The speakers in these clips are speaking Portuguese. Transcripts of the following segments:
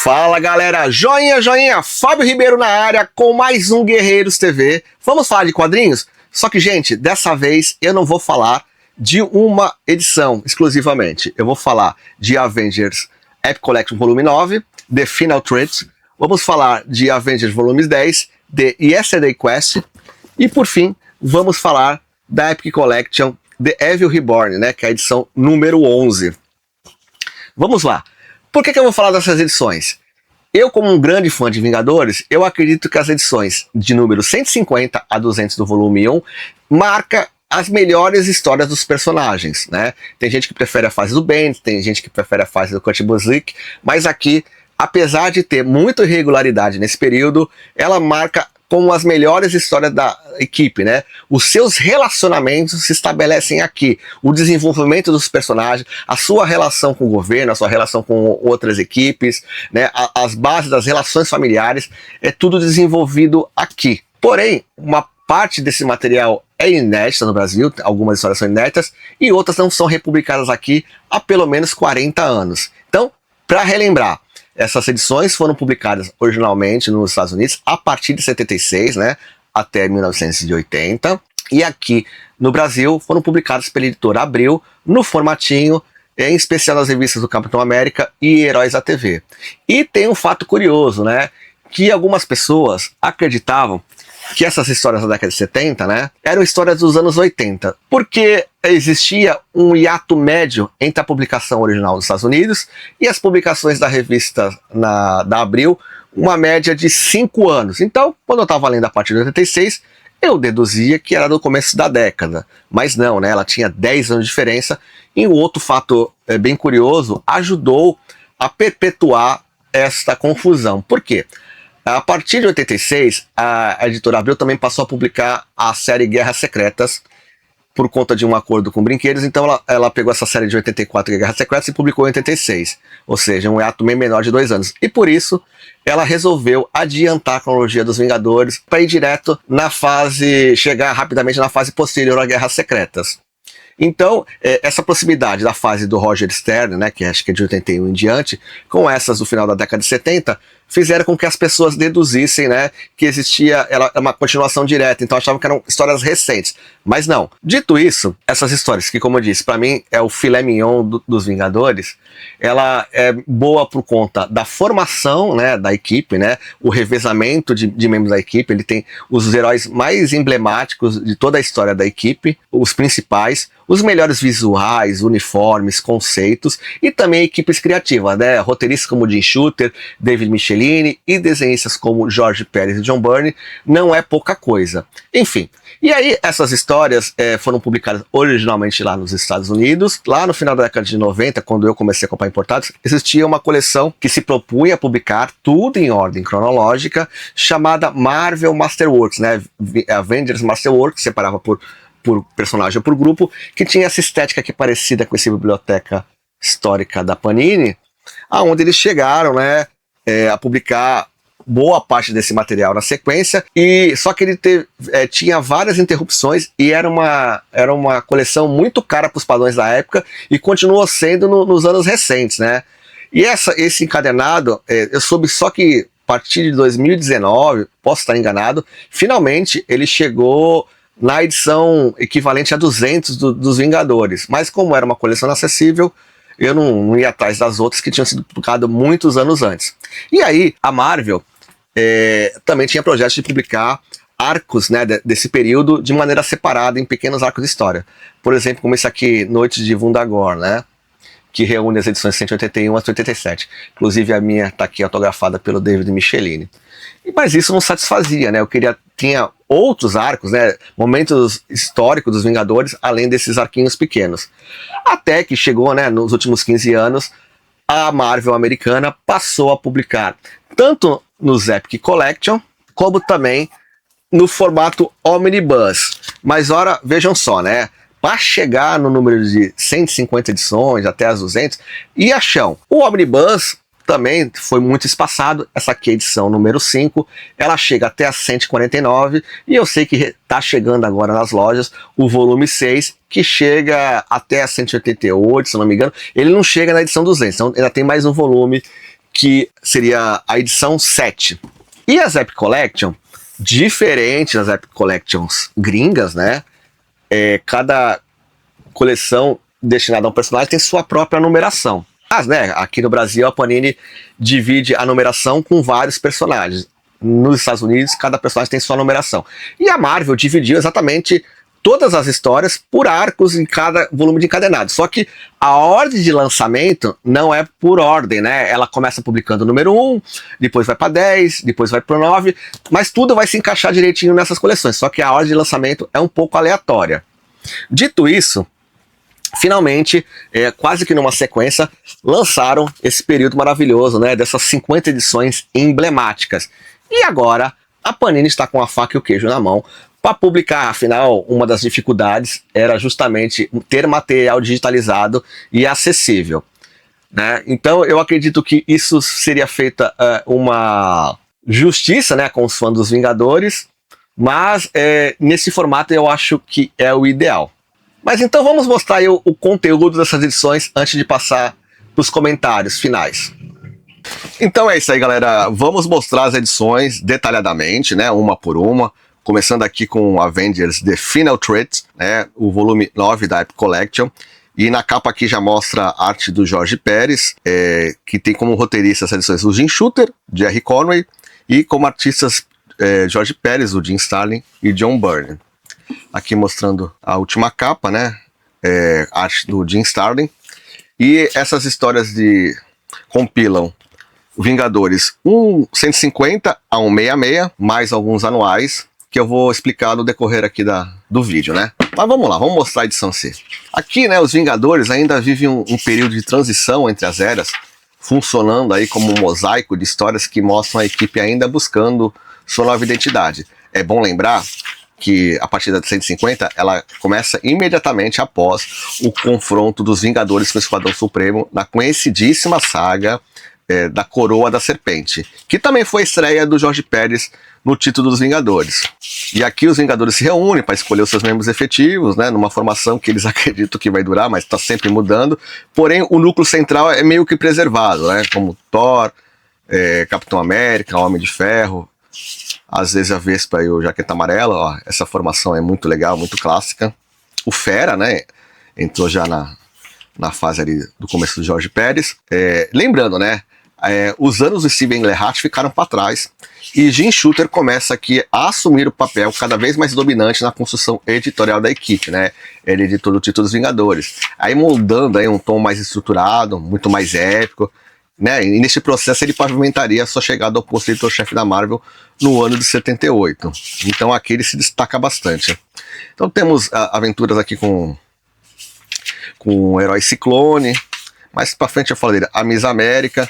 Fala galera, joinha, joinha, Fábio Ribeiro na área com mais um Guerreiros TV. Vamos falar de quadrinhos? Só que, gente, dessa vez eu não vou falar de uma edição exclusivamente. Eu vou falar de Avengers Epic Collection Volume 9, The Final Threat. Vamos falar de Avengers Volumes 10, The Yesterday Quest. E por fim, vamos falar da Epic Collection The Evil Reborn, né, que é a edição número 11. Vamos lá. Por que eu vou falar dessas edições? Eu, como um grande fã de Vingadores, eu acredito que as edições de número 150 a 200 do volume 1 marca as melhores histórias dos personagens, né? Tem gente que prefere a fase do Bendis, tem gente que prefere a fase do Kurt Busiek, mas aqui, apesar de ter muita irregularidade nesse período, ela marca como as melhores histórias da equipe, né? Os seus relacionamentos se estabelecem aqui. O desenvolvimento dos personagens, a sua relação com o governo, a sua relação com outras equipes, né? As bases das relações familiares, é tudo desenvolvido aqui. Porém, uma parte desse material é inédita no Brasil, algumas histórias são inéditas, e outras não são republicadas aqui há pelo menos 40 anos. Então, para relembrar, essas edições foram publicadas originalmente nos Estados Unidos a partir de 76, né, até 1980. E aqui no Brasil foram publicadas pela editora Abril, no formatinho, em especial nas revistas do Capitão América e Heróis da TV. E tem um fato curioso, né, que algumas pessoas acreditavam que essas histórias da década de 70, né, eram histórias dos anos 80, porque existia um hiato médio entre a publicação original dos Estados Unidos e as publicações da revista da Abril, uma média de 5 anos. Então, quando eu estava lendo a partir de 86, eu deduzia que era do começo da década, mas não, né, ela tinha 10 anos de diferença, e um outro fato bem curioso ajudou a perpetuar esta confusão. Por quê? A partir de 86, a editora Abril também passou a publicar a série Guerras Secretas por conta de um acordo com brinquedos. Então ela pegou essa série de 84, Guerras Secretas, e publicou em 86, ou seja, um hiato bem menor de 2 anos. E por isso ela resolveu adiantar a cronologia dos Vingadores para ir direto na fase, chegar rapidamente na fase posterior a Guerras Secretas. Então, essa proximidade da fase do Roger Stern, né, que acho que é de 81 em diante, com essas do final da década de 70, fizeram com que as pessoas deduzissem, né, que existia uma continuação direta, então achavam que eram histórias recentes. Mas não. Dito isso, essas histórias, que como eu disse, para mim é o filé mignon dos Vingadores, ela é boa por conta da formação, né, da equipe, né, o revezamento de membros da equipe. Ele tem os heróis mais emblemáticos de toda a história da equipe, os principais, os melhores visuais, uniformes, conceitos, e também equipes criativas, né, roteiristas como Jim Shooter, David Michelini e desenhistas como Jorge Pérez e John Byrne. Não é pouca coisa. Enfim, e aí essas histórias foram publicadas originalmente lá nos Estados Unidos. Lá no final da década de 90, quando eu comecei a comprar importados, existia uma coleção que se propunha a publicar tudo em ordem cronológica, chamada Marvel Masterworks, né, Avengers Masterworks, separava por personagem ou por grupo, que tinha essa estética que é parecida com essa biblioteca histórica da Panini, aonde eles chegaram, né, a publicar boa parte desse material na sequência, e só que ele tinha várias interrupções, e era uma coleção muito cara para os padrões da época, e continuou sendo nos anos recentes, né? E esse encadernado, eu soube só que a partir de 2019, posso estar enganado, finalmente ele chegou na edição equivalente a 200 dos Vingadores, mas como era uma coleção acessível, eu não ia atrás das outras que tinham sido publicadas muitos anos antes. E aí, a Marvel também tinha projetos de publicar arcos, né, desse período de maneira separada, em pequenos arcos de história. Por exemplo, como esse aqui, Noites de Wundagore, né, que reúne as edições 181 a 187. Inclusive a minha está aqui autografada pelo David Michelini. Mas isso não satisfazia, né? Tinha outros arcos, né, momentos históricos dos Vingadores, além desses arquinhos pequenos. Até que chegou, né, nos últimos 15 anos, a Marvel americana passou a publicar tanto nos Epic Collection, como também no formato Omnibus. Mas ora, vejam só, né, para chegar no número de 150 edições, até as 200, ia chão. O Omnibus também foi muito espaçado. Essa aqui é a edição número 5, ela chega até a 149, e eu sei que está chegando agora nas lojas o volume 6, que chega até a 188, se não me engano. Ele não chega na edição 200, então ainda tem mais um volume que seria a edição 7. E as Epic Collection, diferente das Epic Collections gringas, né? Cada coleção destinada a um personagem tem sua própria numeração. Mas, né, aqui no Brasil a Panini divide a numeração com vários personagens. Nos Estados Unidos, cada personagem tem sua numeração. E a Marvel dividiu exatamente todas as histórias por arcos em cada volume de encadenado. Só que a ordem de lançamento não é por ordem, né? Ela começa publicando o número 1, depois vai para 10, depois vai para 9, mas tudo vai se encaixar direitinho nessas coleções. Só que a ordem de lançamento é um pouco aleatória. Dito isso, finalmente, quase que numa sequência, lançaram esse período maravilhoso, né? Dessas 50 edições emblemáticas. E agora, a Panini está com a faca e o queijo na mão para publicar. Afinal, uma das dificuldades era justamente ter material digitalizado e acessível, né? Então, eu acredito que isso seria feita uma justiça, né, com os fãs dos Vingadores, mas nesse formato eu acho que é o ideal. Mas então vamos mostrar aí o conteúdo dessas edições antes de passar para os comentários finais. Então é isso aí, galera. Vamos mostrar as edições detalhadamente, né, uma por uma. Começando aqui com Avengers The Final Threat, né, o volume 9 da Epic Collection. E na capa aqui já mostra a arte do Jorge Pérez, que tem como roteirista as edições o Jim Shooter, Gerry Conway, e como artistas Jorge Pérez, o Jim Starlin e John Byrne. Aqui mostrando a última capa, né, arte do Jim Starlin. E essas histórias compilam Vingadores 150 a 166, mais alguns anuais, que eu vou explicar no decorrer aqui do vídeo, né? Mas vamos lá, vamos mostrar a edição C. Aqui, né, os Vingadores ainda vivem um período de transição entre as eras, funcionando aí como um mosaico de histórias que mostram a equipe ainda buscando sua nova identidade. É bom lembrar que a partir da 150, ela começa imediatamente após o confronto dos Vingadores com o Esquadrão Supremo na conhecidíssima saga da Coroa da Serpente, que também foi a estreia do Jorge Pérez no título dos Vingadores. E aqui os Vingadores se reúnem para escolher os seus membros efetivos, né, numa formação que eles acreditam que vai durar, mas está sempre mudando. Porém, o núcleo central é meio que preservado, né, como Thor, Capitão América, Homem de Ferro, às vezes a Vespa e o Jaqueta Amarela. Ó, essa formação é muito legal, muito clássica. O Fera, né, entrou já na fase ali do começo do Jorge Pérez. Lembrando, né, os anos do Steven Gerhardt ficaram para trás e Jim Shooter começa aqui a assumir o papel cada vez mais dominante na construção editorial da equipe, né? Ele editou o título dos Vingadores, aí moldando aí um tom mais estruturado, muito mais épico, né? E nesse processo ele pavimentaria a sua chegada ao posto editor-chefe da Marvel no ano de 78. Então aqui ele se destaca bastante. Então temos aventuras aqui com o herói Ciclone. Mais pra frente eu falo dele, a Miss América.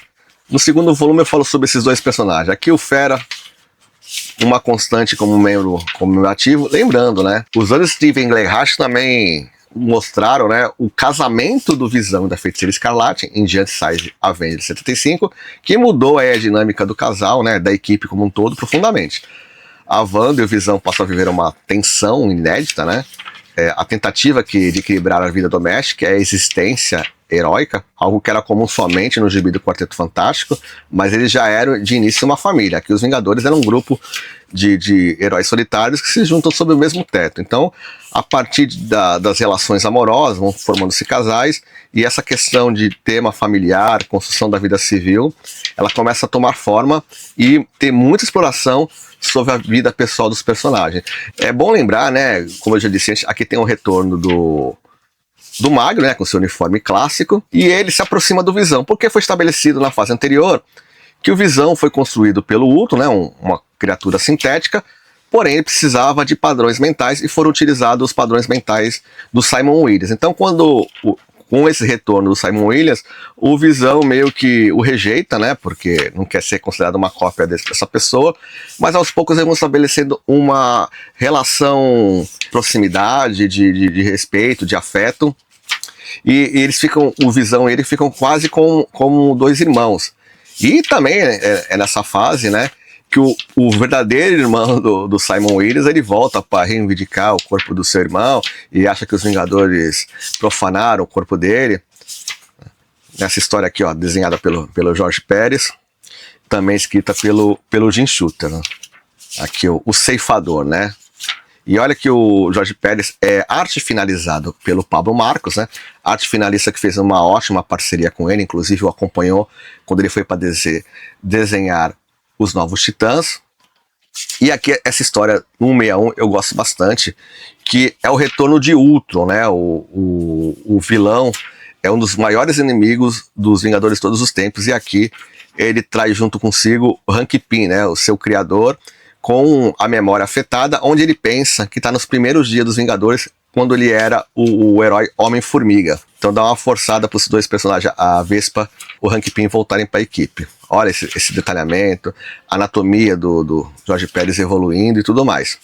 No segundo volume eu falo sobre esses dois personagens. Aqui o Fera, uma constante como membro comemorativo. Lembrando, né, os anos de Steven Gerhardt também mostraram, né, o casamento do Visão e da Feiticeira Escarlate em Giant Size Avengers 75, que mudou aí a dinâmica do casal, né, da equipe como um todo profundamente. A Wanda e o Visão passam a viver uma tensão inédita, né? A tentativa de equilibrar a vida doméstica é a existência heróica, algo que era comum somente no gibi do Quarteto Fantástico, mas eles já eram de início uma família. Aqui os Vingadores eram um grupo de heróis solitários que se juntam sob o mesmo teto. Então, a partir das relações amorosas, vão formando-se casais, e essa questão de tema familiar, construção da vida civil, ela começa a tomar forma e ter muita exploração sobre a vida pessoal dos personagens. É bom lembrar, né, como eu já disse, aqui tem o retorno do Magno, né, com seu uniforme clássico, e ele se aproxima do Visão, porque foi estabelecido na fase anterior que o Visão foi construído pelo Ultron, né, uma criatura sintética, porém ele precisava de padrões mentais e foram utilizados os padrões mentais do Simon Williams. Então, com esse retorno do Simon Williams, o Visão meio que o rejeita, né, porque não quer ser considerado uma cópia dessa pessoa, mas aos poucos eles vão estabelecendo uma relação, proximidade, de respeito, de afeto, e eles ficam, o Visão e ele ficam quase como dois irmãos. E também é nessa fase, né, que o verdadeiro irmão do Simon Williams, ele volta para reivindicar o corpo do seu irmão e acha que os Vingadores profanaram o corpo dele. Nessa história aqui, ó, desenhada pelo Jorge Pérez, também escrita pelo Jim Shooter, né? Aqui o Ceifador, né? E olha que o Jorge Pérez é arte finalizado pelo Pablo Marcos, né? Arte finalista que fez uma ótima parceria com ele, inclusive o acompanhou quando ele foi para desenhar os Novos Titãs. E aqui essa história 161 eu gosto bastante, que é o retorno de Ultron, né? O vilão é um dos maiores inimigos dos Vingadores de todos os tempos, e aqui ele traz junto consigo o Hank Pym, né? O seu criador, com a memória afetada, onde ele pensa que está nos primeiros dias dos Vingadores, quando ele era o herói Homem-Formiga. Então dá uma forçada para os dois personagens, a Vespa e o Hank Pym, voltarem para a equipe. Olha esse detalhamento, a anatomia do Jorge Pérez evoluindo e tudo mais.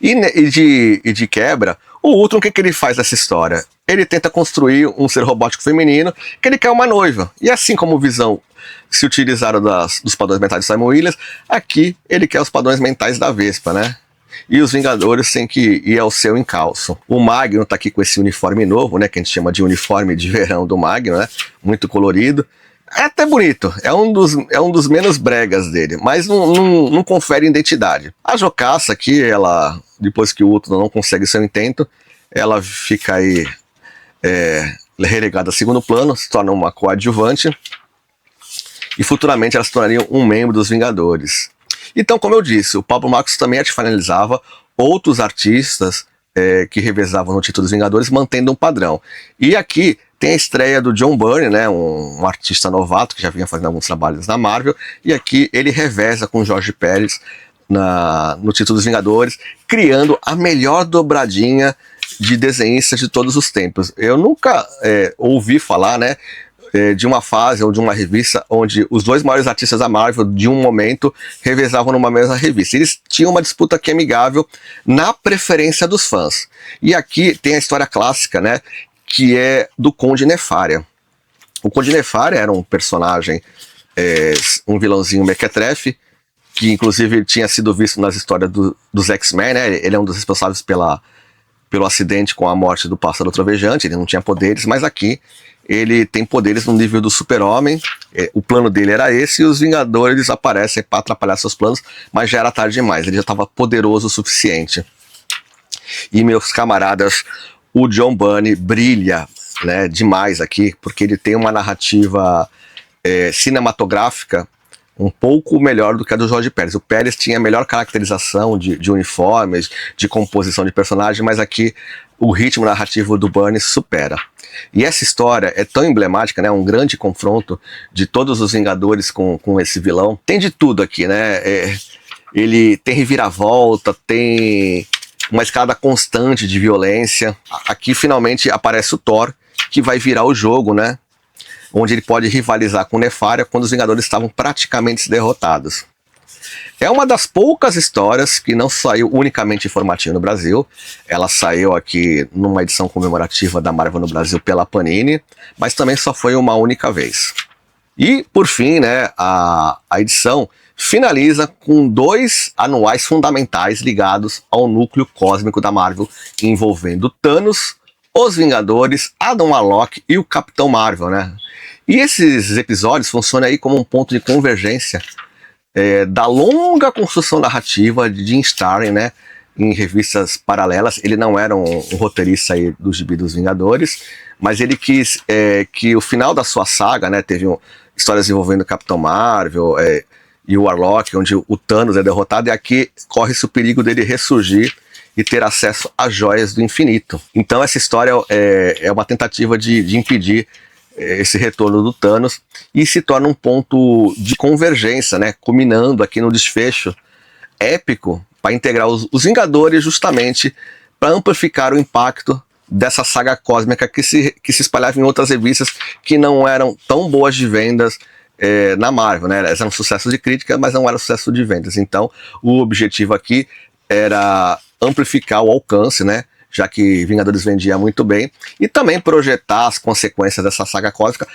E de quebra, o Ultron, o que ele faz nessa história? Ele tenta construir um ser robótico feminino, que ele quer uma noiva. E assim como o Visão se utilizaram dos padrões mentais de Simon Williams, aqui ele quer os padrões mentais da Vespa, né? E os Vingadores têm que ir ao seu encalço. O Magno tá aqui com esse uniforme novo, né? Que a gente chama de uniforme de verão do Magno, né? Muito colorido. É até bonito, é um dos menos bregas dele, mas não confere identidade. A Jocasta aqui, ela, depois que o Ultron não consegue seu intento, ela fica aí relegada a segundo plano, se torna uma coadjuvante, e futuramente ela se tornaria um membro dos Vingadores. Então, como eu disse, o Pablo Marcos também finalizava outros artistas que revezavam no título dos Vingadores, mantendo um padrão. E aqui tem a estreia do John Byrne, né, um artista novato que já vinha fazendo alguns trabalhos na Marvel, e aqui ele reveza com o Jorge Pérez no título dos Vingadores, criando a melhor dobradinha de desenhistas de todos os tempos. Eu nunca ouvi falar, né, de uma fase ou de uma revista onde os dois maiores artistas da Marvel, de um momento, revezavam numa mesma revista. Eles tinham uma disputa aqui amigável na preferência dos fãs. E aqui tem a história clássica, né, que é do Conde Nefária. O Conde Nefária era um personagem, um vilãozinho mequetrefe, que inclusive tinha sido visto nas histórias dos X-Men, né? Ele é um dos responsáveis pelo acidente com a morte do Pássaro Trovejante. Ele não tinha poderes, mas aqui ele tem poderes no nível do Super-Homem. O plano dele era esse, e os Vingadores aparecem para atrapalhar seus planos, mas já era tarde demais, ele já estava poderoso o suficiente. E meus camaradas, o John Byrne brilha, né, demais aqui, porque ele tem uma narrativa cinematográfica um pouco melhor do que a do Jorge Pérez. O Pérez tinha melhor caracterização de uniformes, de composição de personagem, mas aqui o ritmo narrativo do Byrne supera. E essa história é tão emblemática, né? Um grande confronto de todos os Vingadores com esse vilão. Tem de tudo aqui, né? Ele tem reviravolta, tem uma escada constante de violência. Aqui finalmente aparece o Thor, que vai virar o jogo, né? Onde ele pode rivalizar com o Nefária quando os Vingadores estavam praticamente derrotados. É uma das poucas histórias que não saiu unicamente em formatinho no Brasil. Ela saiu aqui numa edição comemorativa da Marvel no Brasil pela Panini, mas também só foi uma única vez. E, por fim, né, a edição finaliza com 2 anuais fundamentais ligados ao núcleo cósmico da Marvel, envolvendo Thanos, os Vingadores, Adam Warlock e o Capitão Marvel, né? E esses episódios funcionam aí como um ponto de convergência da longa construção narrativa de Jim Starlin, né, em revistas paralelas. Ele não era um roteirista aí do Gibi dos Vingadores, mas ele quis que o final da sua saga, né, teve histórias envolvendo o Capitão Marvel e o Warlock, onde o Thanos é derrotado, e aqui corre-se o perigo dele ressurgir e ter acesso às joias do infinito. Então essa história é uma tentativa de impedir esse retorno do Thanos, e se torna um ponto de convergência, né, culminando aqui no desfecho épico para integrar os Vingadores, justamente para amplificar o impacto dessa saga cósmica que se espalhava em outras revistas que não eram tão boas de vendas na Marvel, né? Elas eram sucesso de crítica, mas não eram sucesso de vendas. Então o objetivo aqui era amplificar o alcance, né, já que Vingadores vendia muito bem, e também projetar as consequências dessa saga cósmica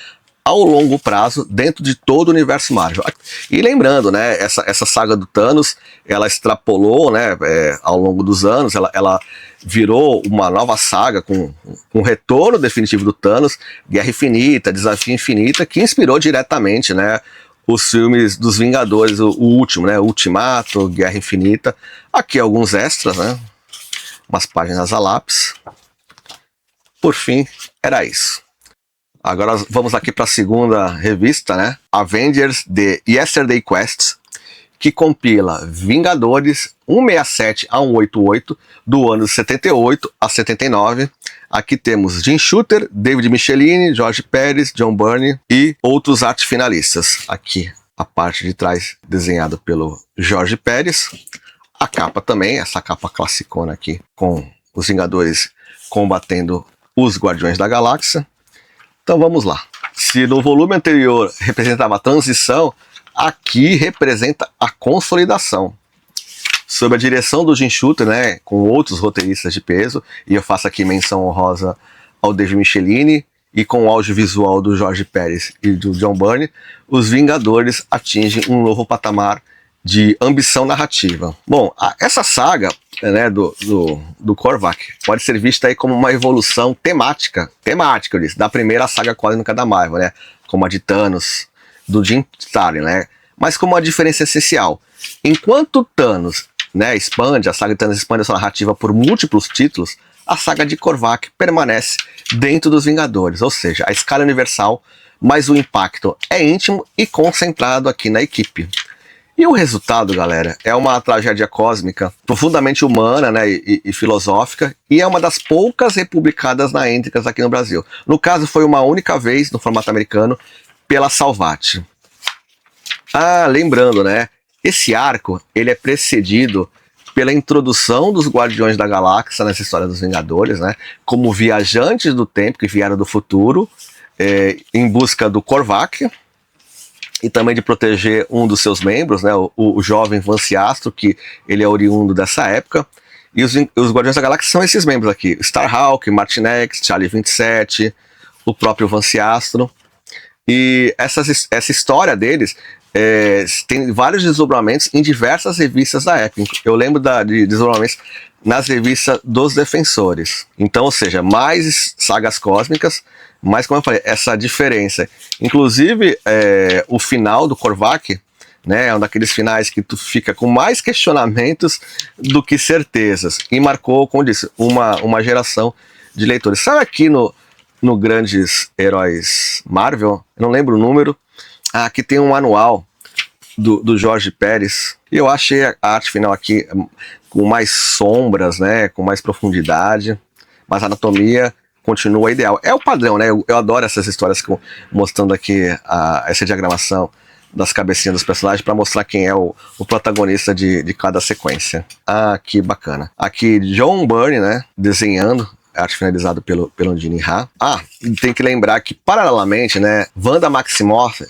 ao longo prazo dentro de todo o universo Marvel. E lembrando, né, essa saga do Thanos, ela extrapolou, né, ao longo dos anos, ela virou uma nova saga com o retorno definitivo do Thanos, Guerra Infinita, Desafio Infinita, que inspirou diretamente, né, os filmes dos Vingadores, o último, né, Ultimato, Guerra Infinita. Aqui alguns extras, né, umas páginas a lápis. Por fim, era isso. Agora vamos aqui para a segunda revista, né? Avengers The Yesterday Quest, que compila Vingadores 167 a 188 do ano de 78 a 79. Aqui temos Jim Shooter, David Michelini, Jorge Pérez, John Byrne e outros arte finalistas. Aqui a parte de trás desenhada pelo Jorge Pérez. A capa também, essa capa classicona aqui com os Vingadores combatendo os Guardiões da Galáxia. Então vamos lá. Se no volume anterior representava a transição, aqui representa a consolidação. Sob a direção do Jim Shooter, né, com outros roteiristas de peso, e eu faço aqui menção honrosa ao David Michelini, e com o audiovisual do Jorge Pérez e do John Byrne, os Vingadores atingem um novo patamar de ambição narrativa. Bom, essa saga, né, do Korvac pode ser vista aí como uma evolução temática, eu disse, da primeira saga cósmica da Marvel, né, como a de Thanos, do Jim Starlin, né, mas com uma diferença essencial. Enquanto Thanos, né, a saga de Thanos expande a sua narrativa por múltiplos títulos, a saga de Korvac permanece dentro dos Vingadores, ou seja, a escala universal, mas o impacto é íntimo e concentrado aqui na equipe. E o resultado, galera, é uma tragédia cósmica profundamente humana, né, e filosófica, e é uma das poucas republicadas na Êntricas aqui no Brasil. No caso, foi uma única vez, no formato americano, pela Salvat. Lembrando, né, esse arco, ele é precedido pela introdução dos Guardiões da Galáxia nessa história dos Vingadores, né, como viajantes do tempo que vieram do futuro, em busca do Korvac, e também de proteger um dos seus membros, né, o jovem Vance Astro, que ele é oriundo dessa época. E os Guardiões da Galáxia são esses membros aqui: Starhawk, Martin X, Charlie 27, o próprio Vance Astro. E essa história deles tem vários desdobramentos em diversas revistas da época. Eu lembro de desdobramentos nas revistas dos Defensores. Então, ou seja, mais sagas cósmicas, mas como eu falei, essa diferença. Inclusive, o final do Korvac, né, é um daqueles finais que tu fica com mais questionamentos do que certezas. E marcou, como eu disse, uma geração de leitores. Sabe aqui no Grandes Heróis Marvel, eu não lembro o número, aqui tem um anual do Jorge Pérez, e eu achei a arte final aqui com mais sombras, né, com mais profundidade, mas a anatomia continua ideal. É o padrão, né, eu adoro essas histórias mostrando aqui essa diagramação das cabecinhas dos personagens para mostrar quem é o protagonista de cada sequência. Que bacana. Aqui John Byrne, né, desenhando, arte finalizada pelo Gene Ha. Tem que lembrar que, paralelamente, né, Wanda Maximoff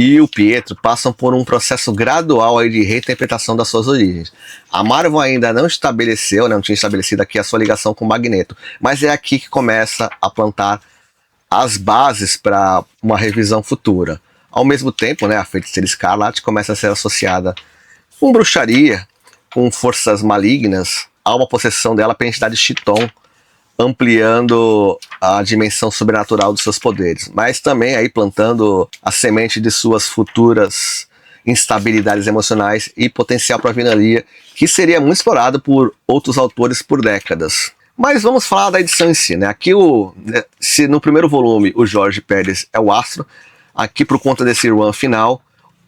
e o Pietro passam por um processo gradual aí de reinterpretação das suas origens. A Marvel ainda não estabeleceu, não tinha estabelecido aqui a sua ligação com o Magneto, mas é aqui que começa a plantar as bases para uma revisão futura. Ao mesmo tempo, né, a Feiticeira Escarlate começa a ser associada com bruxaria, com forças malignas, há uma possessão dela pela entidade Chiton, ampliando a dimensão sobrenatural dos seus poderes, mas também aí plantando a semente de suas futuras instabilidades emocionais e potencial para a vilania, que seria muito explorado por outros autores por décadas. Mas vamos falar da edição em si, né? Aqui, se no primeiro volume o Jorge Pérez é o astro, aqui por conta desse run final,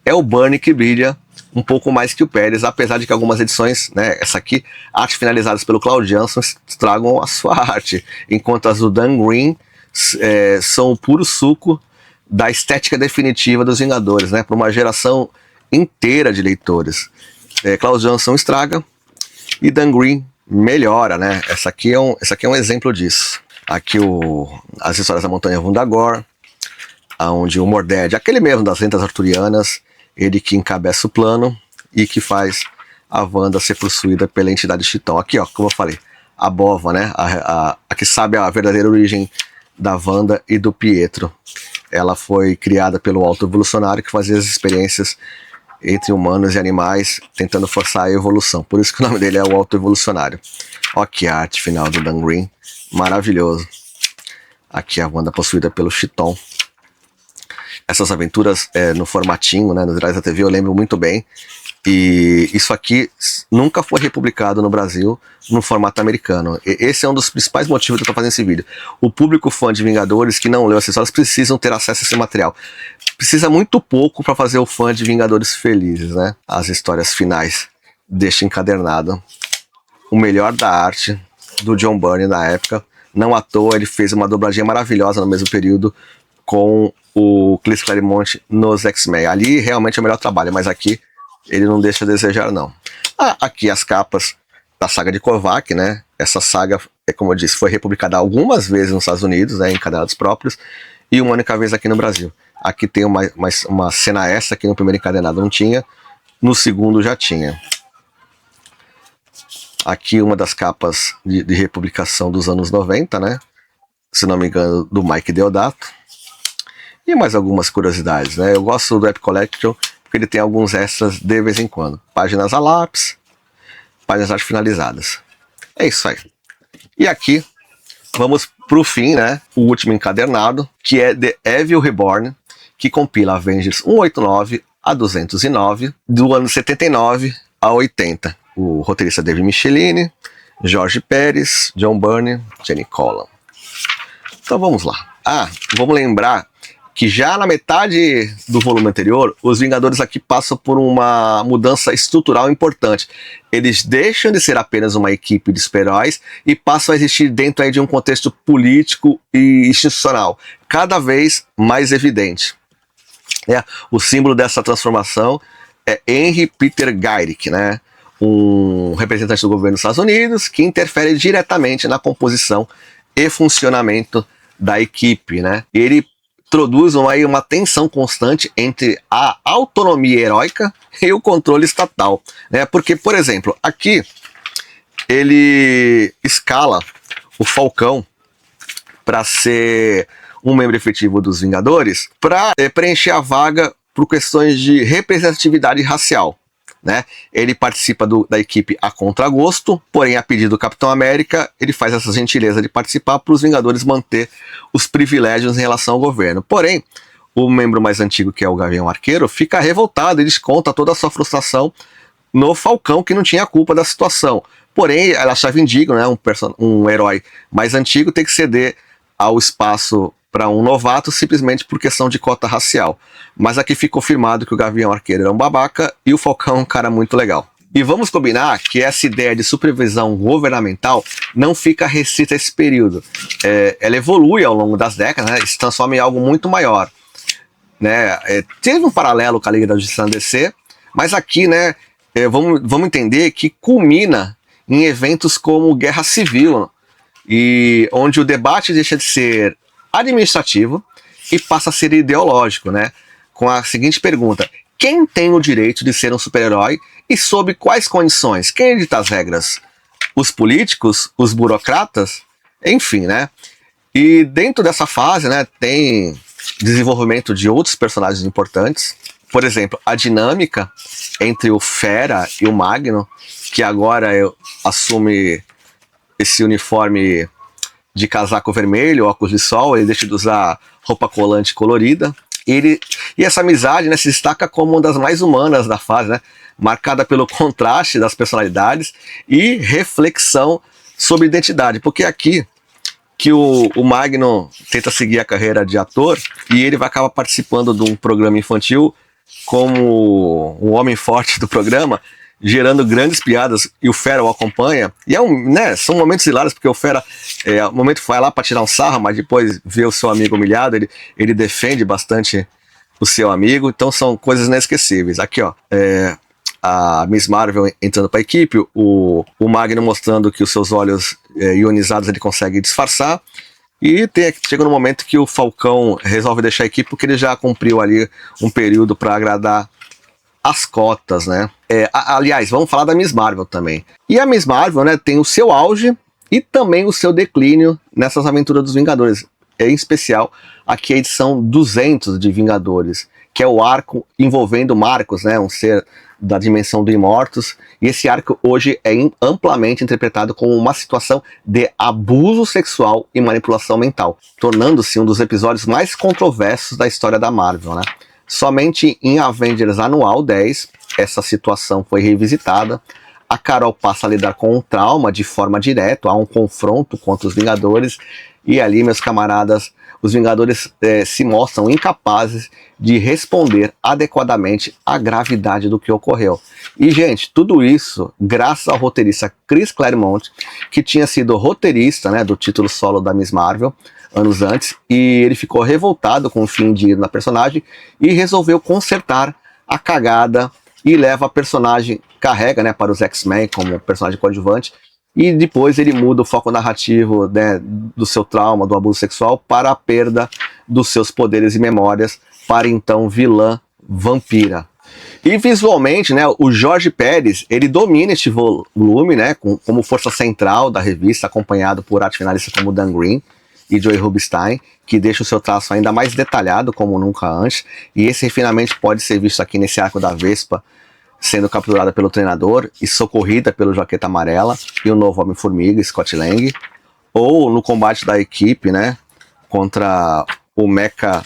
é o Byrne que brilha um pouco mais que o Pérez, apesar de que algumas edições, né, essa aqui, artes finalizadas pelo Claude Janson, tragam a sua arte, enquanto as do Dan Green são o puro suco da estética definitiva dos Vingadores, né, para uma geração inteira de leitores. Claude Janson estraga e Dan Green melhora, né? Essa aqui é um exemplo disso. Aqui as histórias da Montanha Vundagor, onde o Mordred, aquele mesmo das lendas arturianas, ele que encabeça o plano e que faz a Wanda ser possuída pela entidade Chiton. Aqui, ó, como eu falei, a Bova, né, a que sabe a verdadeira origem da Wanda e do Pietro. Ela foi criada pelo autoevolucionário que fazia as experiências entre humanos e animais, tentando forçar a evolução. Por isso que o nome dele é o autoevolucionário. Ó que arte final do Dan Green, maravilhoso. Aqui a Wanda possuída pelo Chiton. Essas aventuras no formatinho, né, nos Heróis da TV, eu lembro muito bem. E isso aqui nunca foi republicado no Brasil no formato americano. Esse é um dos principais motivos de eu estar fazendo esse vídeo. O público fã de Vingadores que não leu as histórias precisam ter acesso a esse material. Precisa muito pouco para fazer o fã de Vingadores felizes, né? As histórias finais deste encadernado. O melhor da arte do John Byrne na época. Não à toa ele fez uma dobradinha maravilhosa no mesmo período com o Chris Claremont nos X-Men. Ali realmente é o melhor trabalho, mas aqui ele não deixa a desejar, não. Aqui as capas da saga de Kovac, né? Essa saga, como eu disse, foi republicada algumas vezes nos Estados Unidos, né, em encadernados próprios, e uma única vez aqui no Brasil. Aqui tem uma cena extra que no primeiro encadernado não tinha, no segundo já tinha. Aqui uma das capas de republicação dos anos 90, né? Se não me engano, do Mike Deodato. E mais algumas curiosidades, né? Eu gosto do Epic Collection porque ele tem alguns extras de vez em quando. Páginas a lápis, páginas finalizadas. É isso aí. E aqui, vamos pro fim, né? O último encadernado, que é The Evil Reborn, que compila Avengers 189 a 209, do ano 79 a 80. O roteirista David Michelini, Jorge Pérez, John Byrne, Jenny Collan. Então vamos lá. Vamos lembrar que já na metade do volume anterior, os Vingadores aqui passam por uma mudança estrutural importante. Eles deixam de ser apenas uma equipe de super-heróis e passam a existir dentro aí de um contexto político e institucional, cada vez mais evidente. O símbolo dessa transformação é Henry Peter Gyrich, né? Um representante do governo dos Estados Unidos que interfere diretamente na composição e funcionamento da equipe, né? Ele introduzam aí uma tensão constante entre a autonomia heróica e o controle estatal, né? Porque, por exemplo, aqui ele escala o Falcão para ser um membro efetivo dos Vingadores para preencher a vaga por questões de representatividade racial, né? Ele participa da equipe a contragosto, porém a pedido do Capitão América, ele faz essa gentileza de participar para os Vingadores manter os privilégios em relação ao governo. Porém, o membro mais antigo, que é o Gavião Arqueiro, fica revoltado e desconta toda a sua frustração no Falcão, que não tinha culpa da situação. Porém, ela achava indigno, né? Um herói mais antigo tem que ceder ao espaço para um novato simplesmente por questão de cota racial. Mas aqui fica confirmado que o Gavião Arqueiro era um babaca e o Falcão um cara muito legal. E vamos combinar que essa ideia de supervisão governamental não fica restrita a esse período. Ela evolui ao longo das décadas, né, e se transforma em algo muito maior. Né? Teve um paralelo com a Liga da Justiça na DC, mas aqui, né, vamos entender que culmina em eventos como Guerra Civil, e onde o debate deixa de ser administrativo e passa a ser ideológico, né? Com a seguinte pergunta: quem tem o direito de ser um super-herói e sob quais condições? Quem edita as regras? Os políticos? Os burocratas? Enfim, né? E dentro dessa fase, né, tem desenvolvimento de outros personagens importantes. Por exemplo, a dinâmica entre o Fera e o Magno, que agora assume esse uniforme de casaco vermelho, óculos de sol, ele deixa de usar roupa colante colorida. E essa amizade, né, se destaca como uma das mais humanas da fase, né, marcada pelo contraste das personalidades e reflexão sobre identidade. Porque aqui que o Magno tenta seguir a carreira de ator e ele vai acabar participando de um programa infantil como o homem forte do programa, gerando grandes piadas, e o Fera o acompanha, e são momentos hilários, porque o Fera, o momento que vai lá para tirar um sarro, mas depois vê o seu amigo humilhado, ele defende bastante o seu amigo, então são coisas inesquecíveis. Aqui, ó, a Miss Marvel entrando para a equipe, o Magno mostrando que os seus olhos ionizados ele consegue disfarçar, e chega no momento que o Falcão resolve deixar a equipe, porque ele já cumpriu ali um período para agradar as cotas, né? Aliás, vamos falar da Miss Marvel também. E a Miss Marvel, né, tem o seu auge e também o seu declínio nessas aventuras dos Vingadores. em especial aqui a edição 200 de Vingadores, que é o arco envolvendo Marcos, né, um ser da dimensão do Imortus, e esse arco hoje é amplamente interpretado como uma situação de abuso sexual e manipulação mental, tornando-se um dos episódios mais controversos da história da Marvel, né? Somente em Avengers Anual 10, essa situação foi revisitada. A Carol passa a lidar com um trauma de forma direta, há um confronto contra os Vingadores, e ali, meus camaradas, os Vingadores se mostram incapazes de responder adequadamente à gravidade do que ocorreu. E, gente, tudo isso graças ao roteirista Chris Claremont, que tinha sido roteirista, né, do título solo da Miss Marvel, anos antes, e ele ficou revoltado com o fim de ir na personagem e resolveu consertar a cagada e leva a personagem, carrega, né, para os X-Men como personagem coadjuvante, e depois ele muda o foco narrativo, né, do seu trauma, do abuso sexual, para a perda dos seus poderes e memórias, para então vilã vampira. E visualmente, né, o Jorge Pérez, ele domina este volume, né, como força central da revista, acompanhado por arte finalista como Dan Green e Joey Rubinstein, que deixa o seu traço ainda mais detalhado como nunca antes, e esse refinamento pode ser visto aqui nesse arco da Vespa, sendo capturada pelo treinador e socorrida pelo Jaqueta Amarela e o novo Homem-Formiga, Scott Lang, ou no combate da equipe, né, contra o Mecha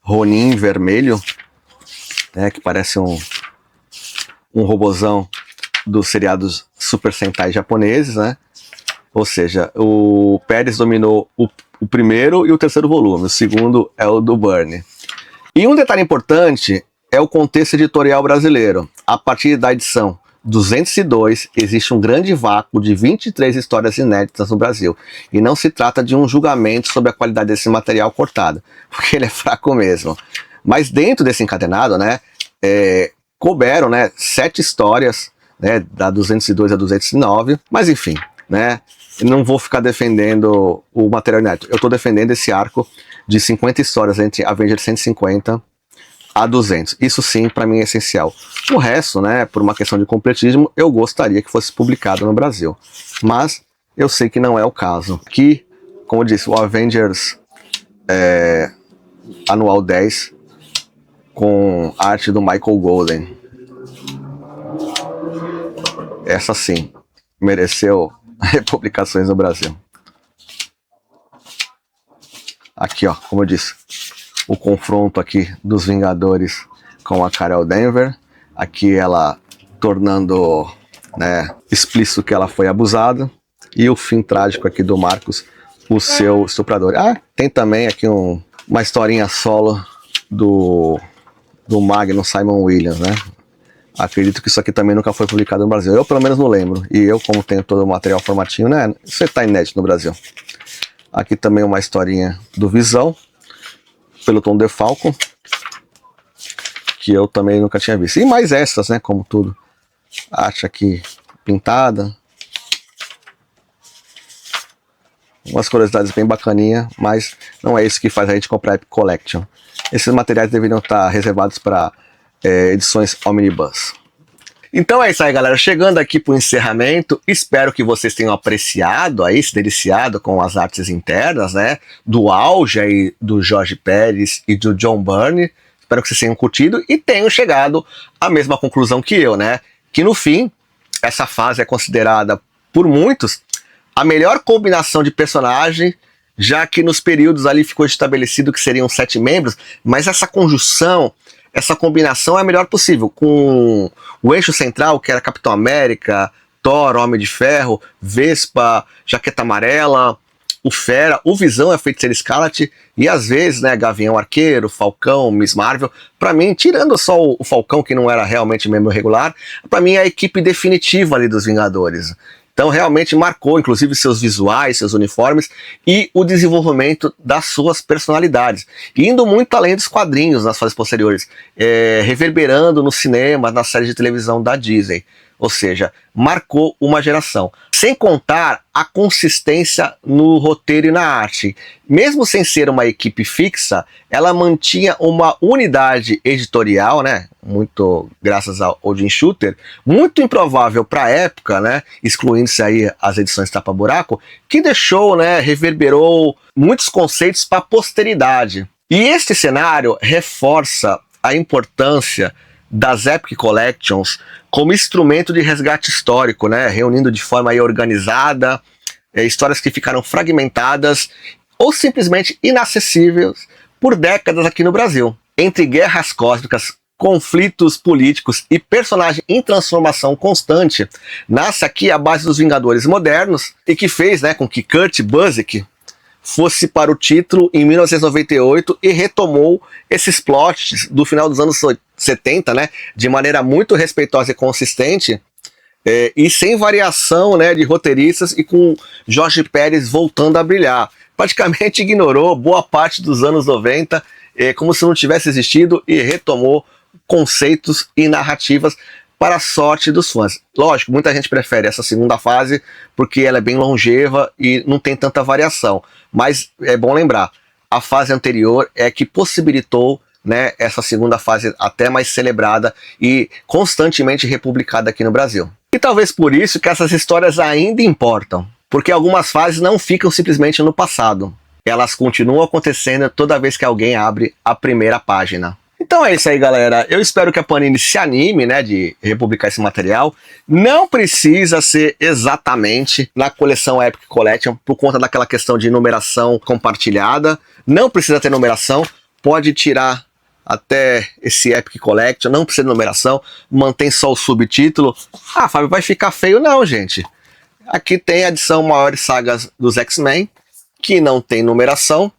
Ronin vermelho, né, que parece um robozão dos seriados Super Sentai japoneses, né? Ou seja, o Pérez dominou o primeiro e o terceiro volume, o segundo é o do Byrne. E um detalhe importante é o contexto editorial brasileiro. A partir da edição 202, existe um grande vácuo de 23 histórias inéditas no Brasil. E não se trata de um julgamento sobre a qualidade desse material cortado, porque ele é fraco mesmo. Mas dentro desse encadenado, né, couberam, né, 7 histórias, né, da 202 a 209, mas enfim, né, não vou ficar defendendo o material inédito. Eu estou defendendo esse arco de 50 histórias entre Avengers 150 a 200. Isso sim, para mim é essencial. O resto, né, por uma questão de completismo, eu gostaria que fosse publicado no Brasil. Mas eu sei que não é o caso. Que, como eu disse, o Avengers Anual 10, com arte do Michael Golden. Essa sim, mereceu republicações no Brasil. Aqui, ó, como eu disse, o confronto aqui dos Vingadores com a Carol Danvers, aqui ela tornando, né, explícito que ela foi abusada, e o fim trágico aqui do Marcos, o seu estuprador. Ah, tem também aqui uma historinha solo do Magnum Simon Williams, né? Acredito que isso aqui também nunca foi publicado no Brasil. Eu pelo menos não lembro. E eu, como tenho todo o material formatinho, né, isso está inédito no Brasil. Aqui também uma historinha do Visão, pelo Tom DeFalco, que eu também nunca tinha visto. E mais essas, né, como tudo. Arte aqui pintada. Umas curiosidades bem bacaninhas, mas não é isso que faz a gente comprar Epic Collection. Esses materiais deveriam estar reservados para edições Omnibus. Então é isso aí, galera, chegando aqui para o encerramento, espero que vocês tenham apreciado aí, se deliciado com as artes internas, né, do auge aí do Jorge Pérez e do John Byrne. Espero que vocês tenham curtido e tenham chegado à mesma conclusão que eu, né, que no fim, essa fase é considerada por muitos a melhor combinação de personagem, já que nos períodos ali ficou estabelecido que seriam 7 membros, mas essa conjunção, essa combinação é a melhor possível, com o eixo central, que era Capitão América, Thor, Homem de Ferro, Vespa, Jaqueta Amarela, o Fera, o Visão é Feiticeiro Escarlate, e às vezes, né, Gavião Arqueiro, Falcão, Miss Marvel. Pra mim, tirando só o Falcão, que não era realmente membro regular, pra mim é a equipe definitiva ali dos Vingadores. Então realmente marcou, inclusive, seus visuais, seus uniformes e o desenvolvimento das suas personalidades. Indo muito além dos quadrinhos nas fases posteriores, reverberando no cinema, na série de televisão da Disney. Ou seja, marcou uma geração. Sem contar a consistência no roteiro e na arte. Mesmo sem ser uma equipe fixa, ela mantinha uma unidade editorial, né? Muito graças ao Jim Shooter, muito improvável para a época, né? Excluindo-se aí as edições tapa-buraco, que deixou, né? Reverberou muitos conceitos para a posteridade. E este cenário reforça a importância das Epic Collections como instrumento de resgate histórico, né? Reunindo de forma aí organizada histórias que ficaram fragmentadas ou simplesmente inacessíveis por décadas aqui no Brasil. Entre guerras cósmicas, conflitos políticos e personagem em transformação constante, nasce aqui a base dos Vingadores modernos e que fez, né, com que Kurt Busiek fosse para o título em 1998 e retomou esses plots do final dos anos 70, né, de maneira muito respeitosa e consistente, e sem variação, né, de roteiristas e com Jorge Pérez voltando a brilhar. Praticamente ignorou boa parte dos anos 90, como se não tivesse existido, e retomou conceitos e narrativas para a sorte dos fãs. Lógico, muita gente prefere essa segunda fase porque ela é bem longeva e não tem tanta variação. Mas é bom lembrar, a fase anterior é que possibilitou, né, essa segunda fase até mais celebrada e constantemente republicada aqui no Brasil. E talvez por isso que essas histórias ainda importam, porque algumas fases não ficam simplesmente no passado. Elas continuam acontecendo toda vez que alguém abre a primeira página. Então é isso aí, galera. Eu espero que a Panini se anime, né, de republicar esse material. Não precisa ser exatamente na coleção Epic Collection, por conta daquela questão de numeração compartilhada. Não precisa ter numeração, pode tirar até esse Epic Collection, não precisa de numeração, mantém só o subtítulo. Ah, Fábio, vai ficar feio? Não, gente. Aqui tem a edição Maiores Sagas dos X-Men, que não tem numeração,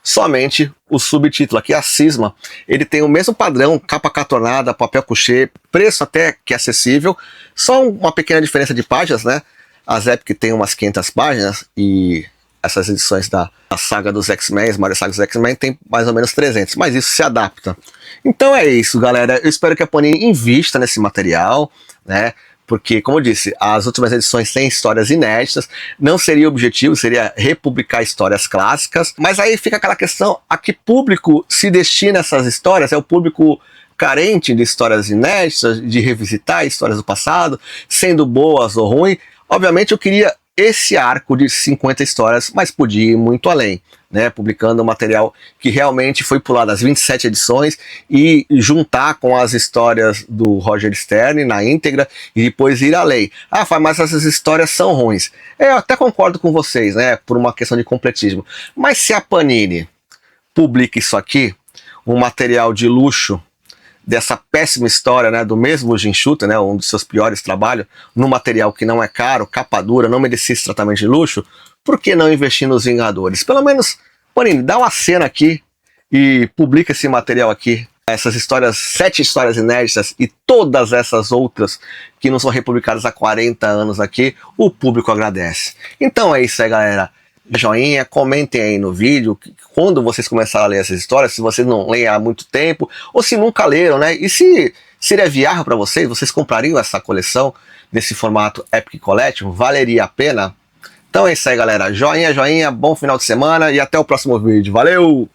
somente o subtítulo. Aqui a Cisma, ele tem o mesmo padrão, capa cartonada, papel couché, preço até que é acessível, só uma pequena diferença de páginas, né? As Epic tem umas 500 páginas e essas edições da saga dos X-Men, as maiores sagas dos X-Men, tem mais ou menos 300, mas isso se adapta. Então é isso, galera. Eu espero que a Panini invista nesse material, né? Porque, como eu disse, as últimas edições têm histórias inéditas, não seria o objetivo, seria republicar histórias clássicas, mas aí fica aquela questão, a que público se destina essas histórias? É o público carente de histórias inéditas, de revisitar histórias do passado, sendo boas ou ruins? Obviamente eu queria esse arco de 50 histórias, mas podia ir muito além, né? Publicando um material que realmente foi pulado as 27 edições e juntar com as histórias do Roger Stern na íntegra e depois ir além. Ah, mas essas histórias são ruins. Eu até concordo com vocês, né? Por uma questão de completismo. Mas se a Panini publica isso aqui, um material de luxo, dessa péssima história, né, do mesmo Jim Shooter, né, um dos seus piores trabalhos, num material que não é caro, capa dura, não merecia esse tratamento de luxo, por que não investir nos Vingadores? Pelo menos, Panini, dá uma cena aqui e publica esse material aqui, essas histórias, 7 histórias inéditas e todas essas outras que não são republicadas há 40 anos aqui, o público agradece. Então é isso aí, galera. Joinha, comentem aí no vídeo quando vocês começaram a ler essas histórias, se vocês não leem há muito tempo, ou se nunca leram, né? E se seria viável para vocês, vocês comprariam essa coleção nesse formato Epic Collection? Valeria a pena? Então é isso aí, galera. Joinha, joinha, bom final de semana e até o próximo vídeo. Valeu!